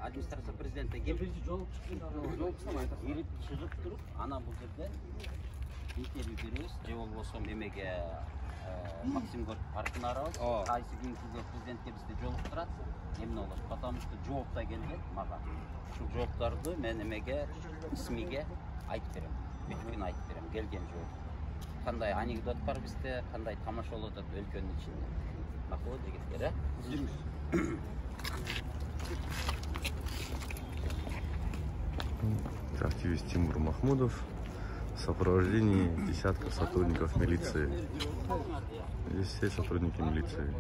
Администрация президенті келіп шығып тұрып, ана бұл жерде интервью береміз, же болбосо мемеге Максим Горький паркына арабыз, кайсы күнкү президентке бизди жолуктурат, эмне болот, потому что жоопта келген мага. Ушул жооптарды мен эмеге исмиге айтып берем, бүткүн айтып берем, келген жооп. Кандай анекдот бар бизде, кандай тамаша болуп атат өлкөнүн ичинде. Макул жигиттер, жүрүңүз. Активист Тимур Махмудов в сопровождении десятков сотрудников милиции. Здесь все сотрудники милиции.